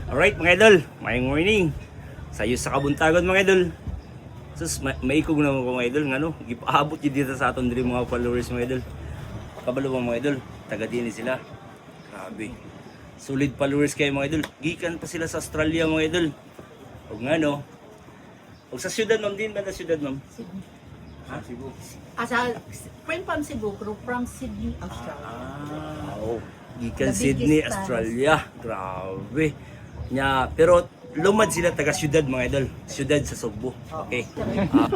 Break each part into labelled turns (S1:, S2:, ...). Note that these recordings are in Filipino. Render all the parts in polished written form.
S1: Alright mga idol, may morning. Sayo sa kabuntagon mga idol. Sus, maikog na mga idol, ngano, gipaabot yun dito sa aton diri mga followers mga idol. Kabalo mga idol, taga din sila. Grabe. Solid followers kayo mga idol. Gikan pa sila sa Australia mga idol. O ngano. O sa syudad ma'am din ba na syudad ma'am?
S2: Sydney.
S1: Ha? Cebu.
S2: Asa, from Cebu, pero from Sydney, Australia.
S1: Oh. Gikan
S2: The
S1: Sydney,
S2: biggest
S1: Australia. Grabe. Nya, pero lumad sila taga syudad mga idol. Syudad sa Cebu. Okay.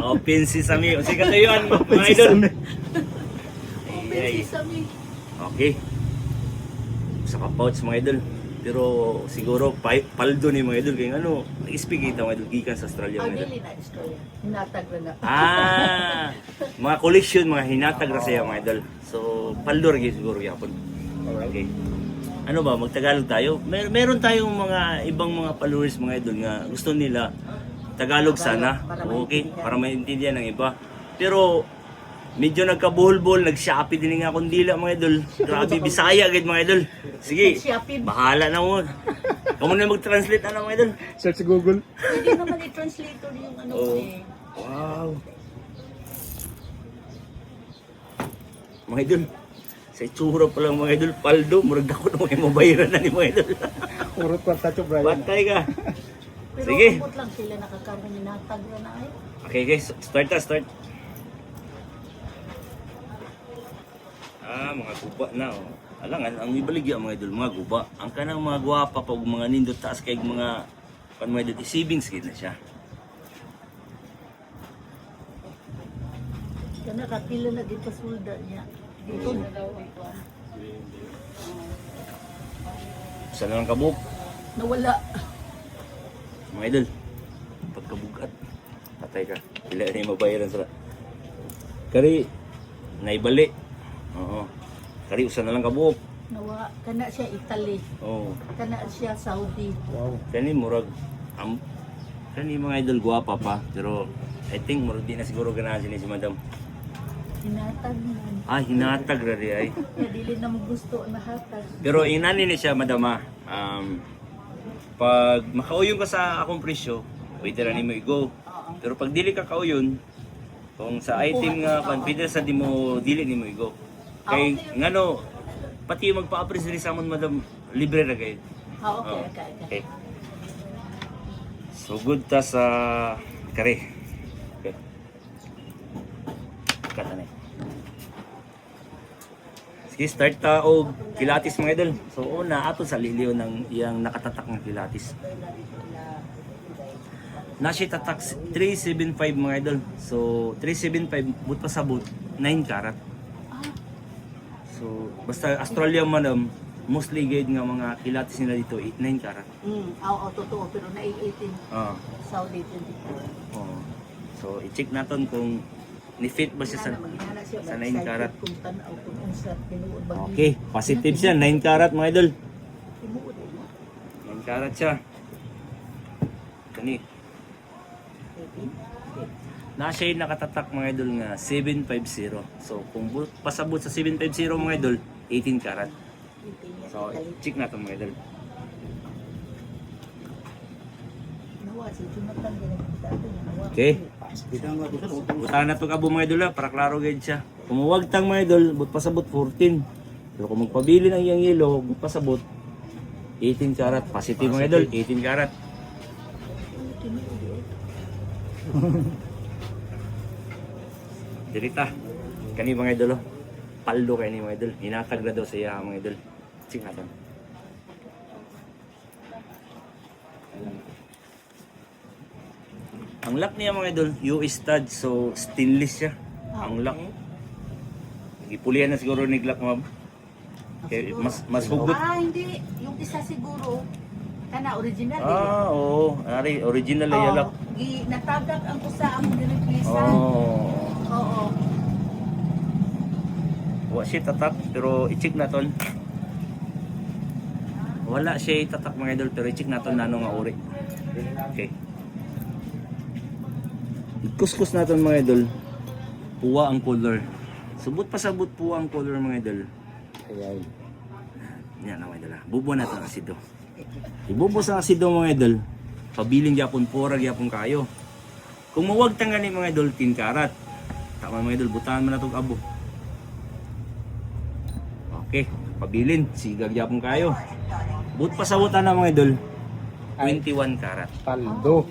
S1: Open sesame. O sige katayuan mga idol.
S2: Open sesame.
S1: Okay. Sa kapouts mga idol. Pero siguro paldo ni mga idol kaya ano, nag-speak kita mga idol gikan sa Australia
S2: Ang
S1: mga idol.
S2: dili na istorya. Hinatag na.
S1: Mga collection, mga hinatag ra siya mga idol. So, paldo ra gyud siguro yapon. Okay. Ano ba, magtagalog tayo? Meron tayong mga ibang mga followers mga idol nga gusto nila Tagalog sana. Okay, para maintindihan ng iba. Pero medyo nagkabuhol-buhol, nag-Shopee din nga akong dila mga idol. Grabe, Bisaya agad mga idol. Sige,
S2: Nag-Shopee.
S1: bahala na mo. Kamu na mag-translate na mga idol.
S3: Search sa Google.
S2: Pwede naman i-translator yung ano
S1: Oh.
S2: eh.
S1: Wow. Mga idol, sa itsura pa lang mga idol, paldo, murag ako na may mabayaran na ni mga idol.
S3: Urot pa tacho Brian.
S1: Bantay ka.
S2: Pero
S1: Sige.
S2: abot lang sila nakakaroon hinatag na ay.
S1: Okay guys, start. Mga guba na oh. Alangan, ang ibaligya mga idol, mga guba. Ang kanang mga guwapa pag mga nindot taas kay mga mga idol, savings gid na siya.
S2: Kana kapila na dito sulda niya. Dito na daw ito.
S1: Isa na lang kabuk.
S2: Nawala.
S1: Mga idol, pagkabugat, patay ka. Pila na yung mabayaran sila. Kari, naibali. Oo. Kari, usa na lang kabuok.
S2: Nawa kana siya Italy.
S1: Oo.
S2: Kana siya Saudi.
S3: Wow.
S1: Kani murag, kani mga idol guwapa pa. Pero, I think murag di na siguro ganahan sila si madam.
S2: Hinatag man.
S1: Hinatag ra di ay.
S2: Kaya dili na mo gusto na hatag.
S1: Pero inani ni siya madam pag makauyon ka sa akong presyo, pwede ra nimo i-go. Pero pag dili ka kauyon, kung sa item nga pwede sa di mo dili nimo i-go. Kay ngano pati magpa-appraise diri sa amon madam, libre ra kay.
S2: Okay.
S1: Okay. So good ta sa kare. Okay. Kata na. Sige, start ta og kilatis mga idol. So una ato sa liliw ng iyang nakatatak ng kilatis. Nasi tatak 375 mga idol. So 375 but pa sa but 9 karat. So basta Australia madam, mostly guide nga mga kilatis nila dito 9 karat.
S2: Oo, totoo. Pero na 18.
S1: Ah.
S2: Saudi 24.
S1: Oh. So i-check naton kung ni-fit ba siya sa 9 karat.
S2: Kung tanaw kung unsa tinuod ba.
S1: Okay, positive siya 9 karat mga idol.
S2: Tinuod mo.
S1: 9 karat siya. Kani. Na siya nakatatak mga idol nga 750. So kung pasabot sa 750 mga idol, 18 karat. So check natin mga idol.
S2: Nawa si Jonathan ginagdado nawa.
S1: Okay. Butahan na ito ka mga idol para klaro gayud siya. Kung mawagtang mga idol, but pasabot 14. Pero kung magpabili ng iyang yellow, but pasabot 18 karat. Positive mga idol, 18 karat. Dirita. Kani mga idol, paldo kay ni mga idol. Hinatag na daw sa iya mga idol. Check natin. Ang lock niya mga idol, US stud, so stainless siya. Ang lock. Ipulihan na siguro ni lock ma'am. Okay, mas hugot.
S2: Hindi. Yung isa siguro, kana original
S1: Oo. Ari, original ay lock.
S2: Natagak ang usa ang dinipisa. Oo.
S1: Wa siya tatak, pero i-check naton. Wala siya tatak mga idol, pero i-check naton nano nga uri. Okay. Kuskus natin mga idol. Puwa ang color. Subot pa sabot puwa ang color mga idol.
S3: Ayan.
S1: Yan ang mga idol. Bubuan natin ang asido. Ibubos ang asid daw mga idol. Pabiling gyapon pora gyapon kayo. Kung mawagtang gani mga idol 10 karat. Tama mga idol, butahan man natong abo. Okay, pabilin, sigag gyapon kayo. But pasabutan na mga idol 21 karat.
S3: Paldo.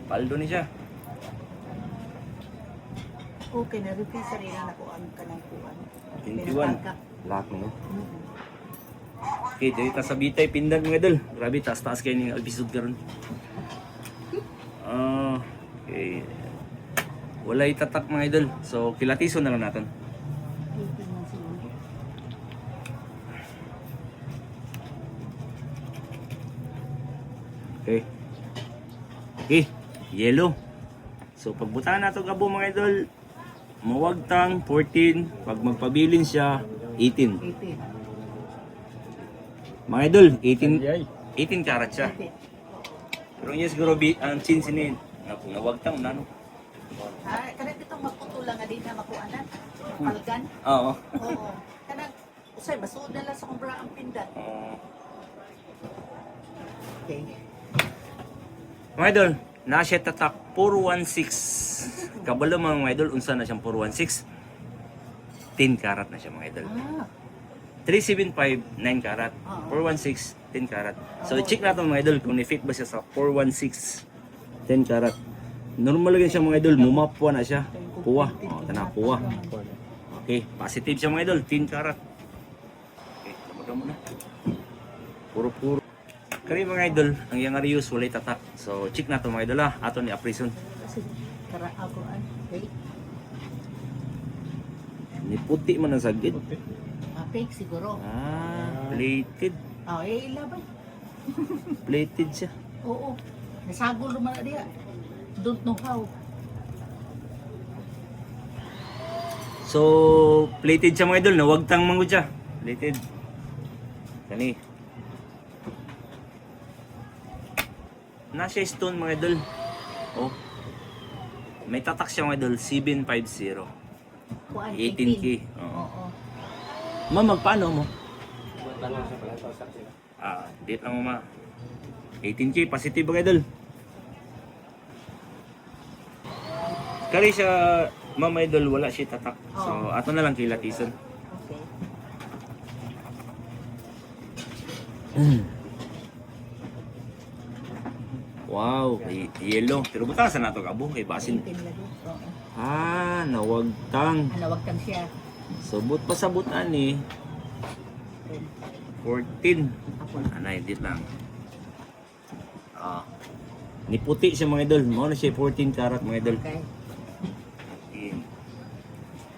S1: Paldo ni siya.
S2: Okay, na-refill sa rin na kuan ka ng kuan.
S1: 21. Laki no. Okay, dito sa bitay pindan mga idol. Grabe, taas-taas kayo ng episode karon. Okay. Walay tatak mga idol. So, kilatiso na lang natin.
S2: 18 man siguro.
S1: Okay. Okay, yellow. So, pagbutahan nato gabo mga idol, mawagtang 14, pag magpabilin siya 18.
S2: 18.
S1: Mga idol, 18
S3: Yay.
S1: 18 karat siya. Pero yes, siguro ang chin sinin. Nawagtang na no.
S2: Ah, kanang ditong magputulang nga din na makuanan. Palgan.
S1: Oo.
S2: Oo. Kanang usay basud na lang sa kumbra ang pindan. Okay.
S1: Mga idol, na-set attack 416. Kabalo mga idol, unsa na siyang 416? 10 karat na siya mga idol.
S2: Ah,
S1: 375, 9 karat. 416, 10 karat. So, i-check natin mga idol kung ni-fit ba siya sa 416, 10 karat. Normal lang siya mga idol, mumapwa na siya. Puwa. O, tana, puwa. Okay, positive siya mga idol, 10 karat. Okay, damo na. Puro-puro. Kaya mga idol, ang iyang arius, walay tatak. So, check natin mga idol ha. Ato ni aprison.
S2: kasi kara ako an. Okay.
S1: Ni puti man ang sagit.
S2: Ah, fake siguro.
S1: Plated.
S2: Ah, ilabay.
S1: Plated siya.
S2: Oo. Nasagol naman na diya. Don't know how.
S1: So, plated siya mga idol. Nawagtang manggod siya. Plated. Kani. Nasa stone mga idol. Oh. May tatak siya mga idol. 750.
S2: Kuan
S1: 18K. Oo.
S2: Oo.
S1: Ma, magpaano mo? Date lang mo ma. 18K, positive mga idol. Kali siya, mama idol, wala siya tatak. So, ato na lang kilatisan.
S2: Okay.
S1: Wow, yellow. Pero butasan na ito kabo, kay basin.
S2: 18 lagi. Oo.
S1: Nawagtang.
S2: Nawagtan siya.
S1: So, but pa sa butan eh. 14.
S2: Ako.
S1: Anay, dit lang. Niputi siya mga idol. Mao na siya 14 karat mga idol.
S2: Okay.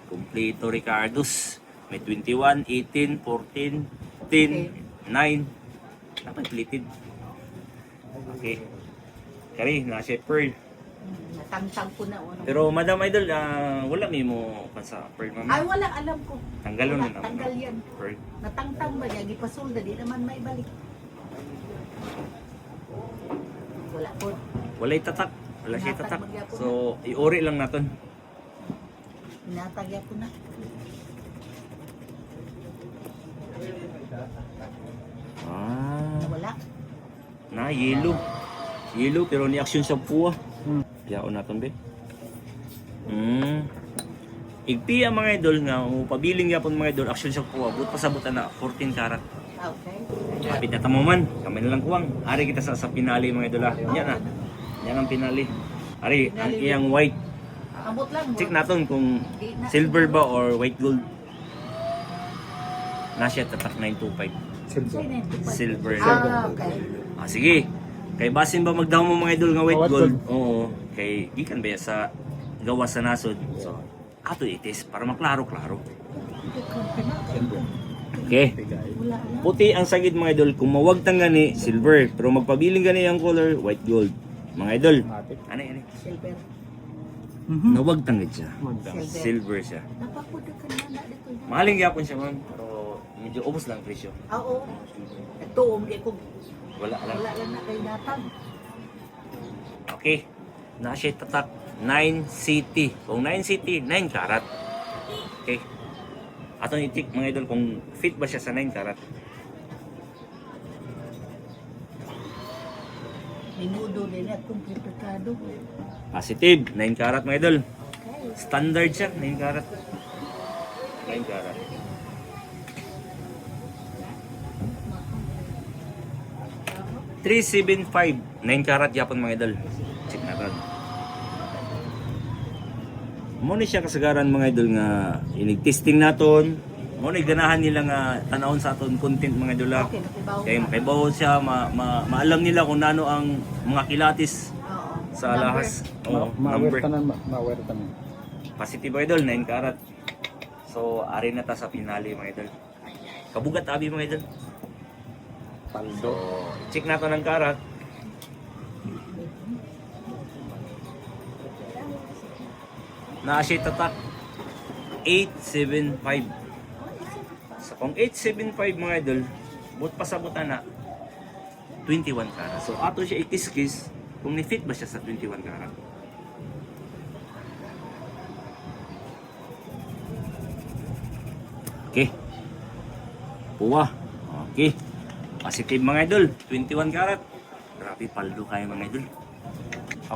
S1: Kompleto Ricardos. May 21, 18, 14, 10, 9. Napag-plated. Okay. Kari, nasa pearl.
S2: Natangtang ko na. Ano.
S1: Pero Madam Idol, wala may mo pa sa pearl mama.
S2: Ay, wala. Alam ko.
S1: Tanggalon
S2: Wala,
S1: na naman.
S2: tanggal yan.
S1: Pearl.
S2: Natangtang ba niya? Gipasulda. Di naman may balik. Wala po.
S1: Walay tatak. Wala siya
S2: Natag
S1: tatak.
S2: magyapon
S1: So, iori lang natin.
S2: Inatagya ko na. Wala.
S1: Na, yellow. Yellow, pero ni action sa puwa. Yaon natin, be. Igpi ang mga idol nga, pabiling yapon mga idol, action sa puwa. But pasabutan na, 14 karat.
S2: Okay.
S1: Kapit na tamo man, kami na lang kuwang. Ari kita sa pinali mga idol. Yan na. Yan ang pinali. Ari, ang iyang white.
S2: Ambot lang.
S1: Check natin kung silver ba or white gold. Nasya tatak 925. Silver.
S2: Ah, okay.
S1: Sige. Kay basin ba magdaw mo mga idol nga white
S3: White
S1: gold? Oo. Kay gikan ba sa gawa sa nasod. So, ato itis para maklaro-klaro. Okay.
S2: Wala lang.
S1: Puti ang sagid mga idol. Kung mawagtang gani, silver. Pero magpabiling gani ang color, white gold. Mga idol. Ano yan?
S2: Silver.
S1: Nawagtang gid siya.
S2: Silver.
S1: Silver siya.
S2: Napapuda ka na dito.
S1: Mahaling gyapon siya man. Pero medyo ubos lang ang presyo.
S2: Oo. Ito, hindi ko.
S1: Wala lang.
S2: Wala lang na kay natag.
S1: Okay. Nasa tatak 9 city. Kung 9 city, 9 karat. Okay. Atong i-check mga idol kung fit ba siya sa 9 karat.
S2: Minudo nila at komplikado.
S1: Positive, 9 karat mga idol.
S2: Okay.
S1: Standard siya, 9 karat. 9 karat. $375, 9 karat yapon mga idol. Check natin. Mo ni siya kasagaran mga idol nga inig-testing naton. Mo ni ganahan nila nga tanawon sa aton content mga idol.
S2: Okay, nakibaw
S1: Kaya
S2: ka.
S1: makibaw siya, maalam nila kung nano ang mga kilatis
S2: Oo.
S1: sa
S2: Number.
S1: lahas. Oo, number.
S3: Ma-aware tanan, ma-aware tanan.
S1: Positive mga idol, 9 karat. So, ari na ta sa pinali mga idol. Kabugat abi mga idol.
S3: Paldo.
S1: Check nato ng karat. Na-shade tatak 875. So, kung 875 mga idol, but pasabutan na 21 karat. So, ato siya ikiskis kung ni-fit ba siya sa 21 karat. Okay. Puwa. Okay. Positive mga idol. 21 karat. Grabe, paldo kayo mga idol.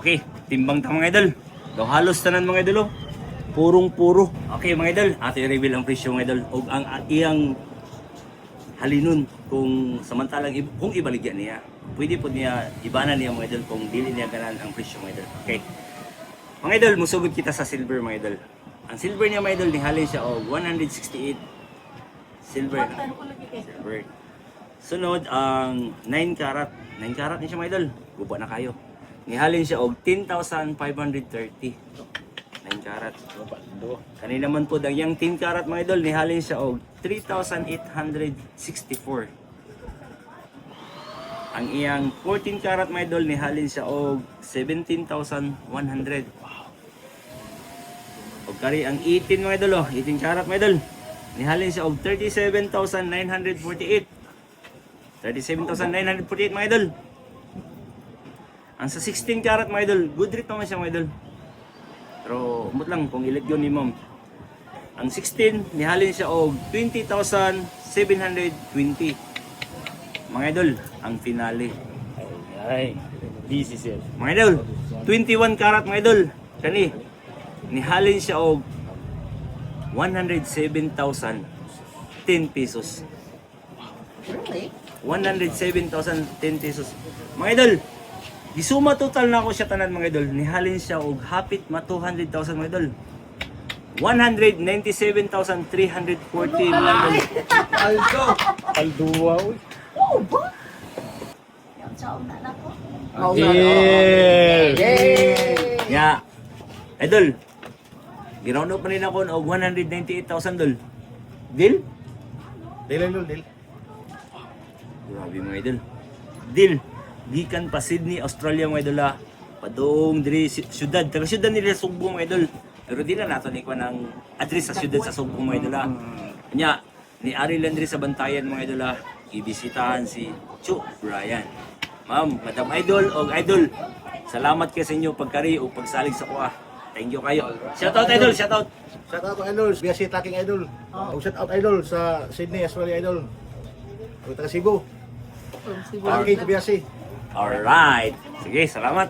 S1: Okay. Timbang ta mga idol. Daw halos tanan mga idol. Oh. Purong-puro. Okay mga idol. Ato i-reveal ang presyo mga idol. O ang iyang halinon kung samantalang kung ibaligyan niya. Pwede po niya ibanan niya mga idol kung dili niya ganan ang presyo mga idol. Okay. Mga idol, musugod kita sa silver mga idol. Ang silver niya mga idol, nihalin siya o 168 silver.
S2: Tanong ko lagi kayo.
S1: Silver. Sunod ang 9 karat. 9 karat niya siya mga idol. Guba na kayo. Nihalin siya og 10,530. 9 karat.
S3: Paldo.
S1: Kanina man po ang yung 10 karat mga idol, nihalin siya og 3,864. Ang iyang 14 karat mga idol, nihalin siya og 17,100. Og kari ang 18 mga idol, oh, 18 karat mga idol, nihalin siya og 37,948. 37,948 mga idol. Ang sa 16 karat mga idol, good rate naman siya mga idol. Pero umot lang kung ilit yun ni ma'am. Ang 16, nihalin siya og 20,720. Mga idol, ang finale.
S3: Ay, busy sir.
S1: Mga idol, 21 karat mga idol. Kani, nihalin siya og 107,010 pesos.
S2: Really?
S1: 107,010 pesos. Mga idol, gisuma total na ako siya tanan mga idol. Nihalin siya og hapit ma 200,000 mga idol. 197,340 mga idol.
S3: Paldo. Paldo wow.
S2: Oo ba? Yung saon na ko.
S3: Yes.
S2: Yay!
S1: Ya. Idol. Ginound up pa rin ako og 198,000 dol. Deal?
S3: Dil, dil.
S1: Grabe mga idol. Deal. Gikan pa Sydney, Australia mga idol ah. Padong diri syudad. Taga syudad nila Sugbo mga idol. Pero di na nato ni ko ng address sa syudad sa Sugbo mga idol ah. Kanya, ni Ari Landry sa Bantayan mga idol ah. Ibisitahan si Chu Brian. Ma'am, Madam Idol o Idol. Salamat kayo sa inyo pagkari o pagsalig sa kuha. Thank you kayo. Shoutout Idol, shoutout.
S4: Shout out idol, BSC Taking Idol. Shout out idol sa Sydney, Australia idol. Taga Cebu.
S2: From Cebu.
S4: Taking BSC.
S1: Alright. Sige, salamat.